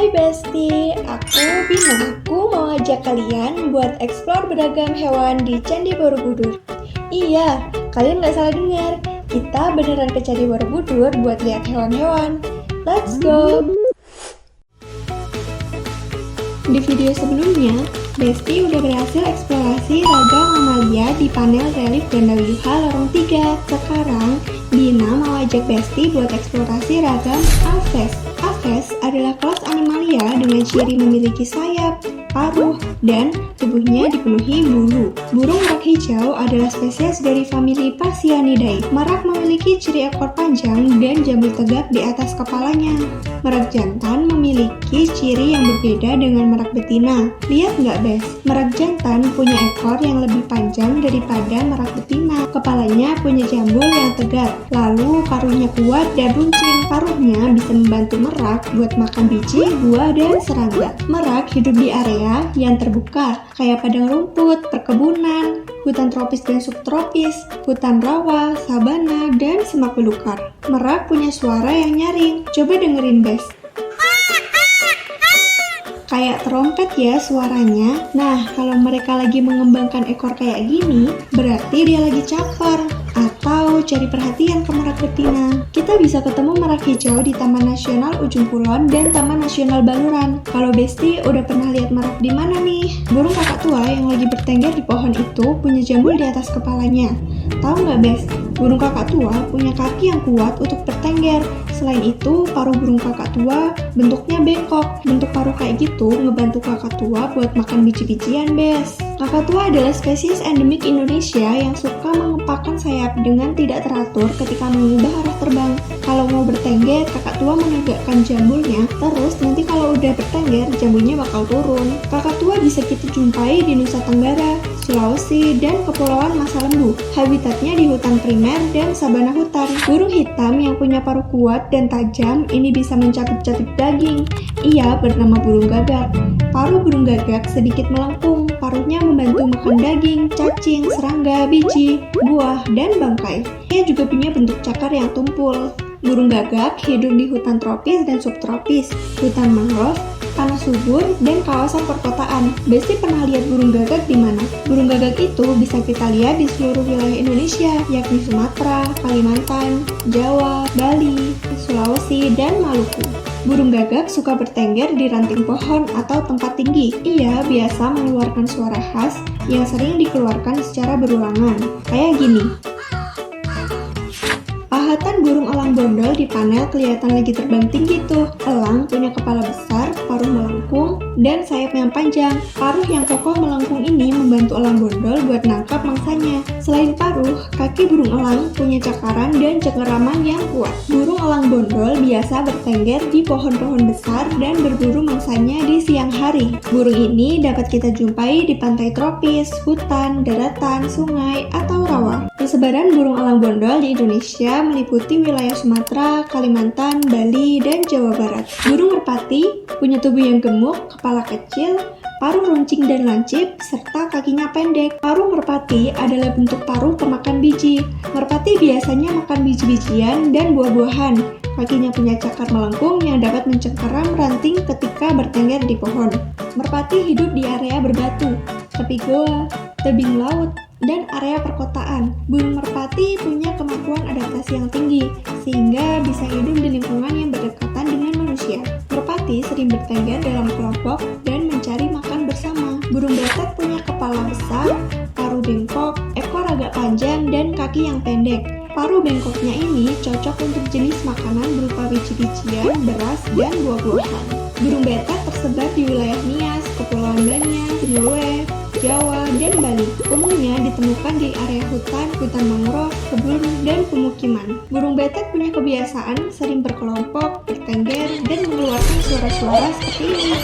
Hai Besti, aku Bina. Aku mau ajak kalian buat explore beragam hewan di Candi Borobudur. Iya, kalian nggak salah dengar. Kita beneran ke Candi Borobudur buat lihat hewan-hewan. Let's go! Di video sebelumnya, Besti udah berhasil eksplorasi ragam mamalia di panel relief Gandawiyuha Lorong 3. Sekarang, Bina mau ajak Besti buat eksplorasi ragam Aves. Aves adalah kelas animalia dengan ciri memiliki sayap, paruh, dan tubuhnya dipenuhi bulu. Burung merak hijau adalah spesies dari famili Phasianidae. Merak memiliki ciri ekor panjang dan jambul tegak di atas kepalanya. Merak jantan memiliki ciri yang berbeda dengan merak betina. Lihat nggak, Bes? Merak jantan punya ekor yang lebih panjang daripada merak betina. Kepalanya punya jambul yang tegak. Lalu paruhnya kuat dan runcing. Paruhnya bisa membantu merak buat makan biji, buah, dan serangga. Merak hidup di area yang terbuka, kayak padang rumput, perkebunan, hutan tropis dan subtropis, hutan rawa, sabana, dan semak belukar. Merak punya suara yang nyaring. Coba dengerin, Bes. Kayak trompet ya suaranya. Nah, kalau mereka lagi mengembangkan ekor kayak gini, berarti dia lagi caper atau cari perhatian ke merak betina. Kita bisa ketemu merak hijau di Taman Nasional Ujung Kulon dan Taman Nasional Baluran. Kalau Besti udah pernah lihat merak di mana nih? Burung kakak tua yang lagi bertengger di pohon itu punya jambul di atas kepalanya. Tahu nggak, Bes? Burung kakak tua punya kaki yang kuat untuk bertengger. Selain itu, paruh burung kakak tua bentuknya bengkok. Bentuk paruh kayak gitu ngebantu kakak tua buat makan biji-bijian, Bes. Kakak tua adalah spesies endemik Indonesia yang suka mengepakkan sayap dengan tidak teratur ketika mengubah arah terbang. Kalau mau bertengger, kakak tua menegakkan jambulnya, terus nanti kalau udah bertengger, jambulnya bakal turun. Kakak tua bisa kita jumpai di Nusa Tenggara, Sulawesi, dan Kepulauan Masa Lembu. Habitatnya di hutan primer dan sabana hutan. Burung hitam yang punya paruh kuat dan tajam ini bisa mencabik-cabik daging. Ia bernama burung gagak. Paruh burung gagak sedikit melengkung. Paruhnya membantu makan daging, cacing, serangga, biji, buah, dan bangkai. Ia juga punya bentuk cakar yang tumpul. Burung gagak hidup di hutan tropis dan subtropis, hutan mangrove, tanah subur, dan kawasan perkotaan. Besti pernah lihat burung gagak di mana? Burung gagak itu bisa kita lihat di seluruh wilayah Indonesia, yakni Sumatera, Kalimantan, Jawa, Bali, Sulawesi, dan Maluku. Burung gagak suka bertengger di ranting pohon atau tempat tinggi. Ia biasa mengeluarkan suara khas yang sering dikeluarkan secara berulangan, kayak gini. Pahatan burung elang bondol di panel kelihatan lagi terbang tinggi tuh. Elang punya kepala besar, paruh melengkung, dan sayap yang panjang. Paruh yang kokoh melengkung ini membantu elang bondol buat nangkap mangsanya. Selain paruh, kaki burung elang punya cakaran dan cengkeraman yang kuat. Burung elang bondol biasa bertengger di pohon-pohon besar dan berburu mangsanya di siang hari. Burung ini dapat kita jumpai di pantai tropis, hutan, daratan, sungai, atau rawa. Persebaran burung elang bondol di Indonesia meliputi wilayah Sumatera, Kalimantan, Bali, dan Jawa Barat. Burung merpati punya tubuh yang gemuk, kepala kecil, paruh runcing dan lancip, serta kakinya pendek. Paruh merpati adalah bentuk paruh pemakan biji. Merpati biasanya makan biji-bijian dan buah-buahan. Kakinya punya cakar melengkung yang dapat mencengkeram ranting ketika bertengger di pohon. Merpati hidup di area berbatu, tepi goa, tebing laut, dan area perkotaan. Burung merpati punya kemampuan adaptasi yang tinggi, sehingga bisa hidup di lingkungan yang berdekatan dengan manusia. Merpati sering bertengger dalam kelompok dan mencari makan bersama. Burung betet punya kepala besar, paruh bengkok, ekor agak panjang, dan kaki yang pendek. Paruh bengkoknya ini cocok untuk jenis makanan berupa biji-bijian, beras, dan buah-buahan. Burung betet tersebar di wilayah Nias, Kepulauan Banyak, Niue, Jawa, dan Bali. Umumnya ditemukan di area hutan, hutan mangrove, kebun, dan pemukiman. Burung betet punya kebiasaan sering berkelompok, bertengger, dan mengeluarkan suara-suara seperti ini.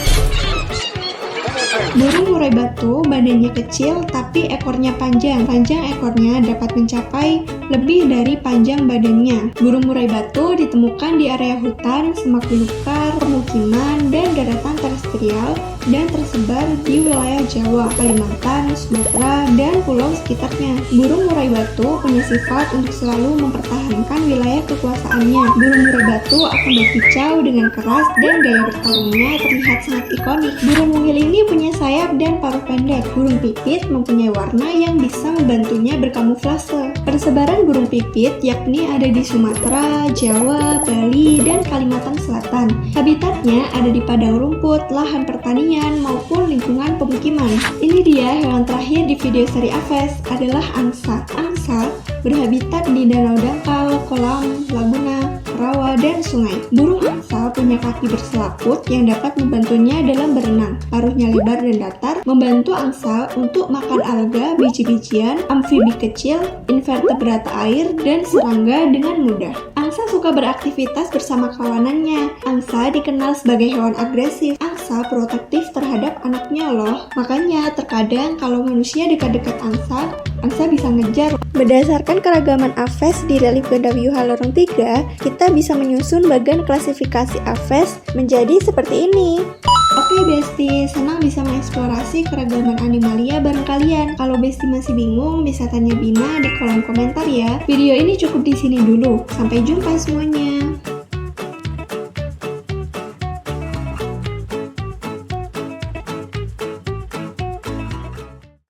Burung murai batu badannya kecil tapi ekornya panjang. Panjang ekornya dapat mencapai lebih dari panjang badannya. Burung murai batu ditemukan di area hutan, semak belukar, pemukiman, dan daratan terestrial dan tersebar di wilayah Jawa, Kalimantan, Sumatera, dan pulau sekitarnya. Burung murai batu punya sifat untuk selalu mempertahankan wilayah kekuasaannya. Burung murai batu akan berkicau dengan keras dan gaya bertarungnya terlihat sangat ikonik. Burung mungil ini punya sayap dan paruh pendek. Burung pipit mempunyai warna yang bisa membantunya berkamuflase. Persebaran burung pipit yakni ada di Sumatera, Jawa, Bali, dan Kalimantan Selatan. Habitatnya ada di padang rumput, lahan pertanian, maupun lingkungan pemukiman. Ini dia hewan terakhir di video seri Aves adalah angsa. Angsa berhabitat di danau dangkal, kolam, laguna, rawa, dan sungai. Burung angsa punya kaki berselaput yang dapat membantunya dalam berenang. Paruhnya lebar dan datar, membantu angsa untuk makan alga, biji-bijian, amfibi kecil, invertebrata air, dan serangga dengan mudah. Angsa suka beraktivitas bersama kawanannya. Angsa dikenal sebagai hewan agresif. Angsa protektif terhadap anaknya loh. Makanya terkadang kalau manusia dekat-dekat angsa, angsa bisa ngejar. Berdasarkan keragaman Aves di relief ganda Wiyuha lorong 3, kita bisa menyusun bagan klasifikasi Aves menjadi seperti ini. Oke Besti, senang bisa mengeksplorasi keragaman animalia bareng kalian. Kalau Besti masih bingung, bisa tanya Bima di kolom komentar ya. Video ini cukup di sini dulu. Sampai jumpa semuanya.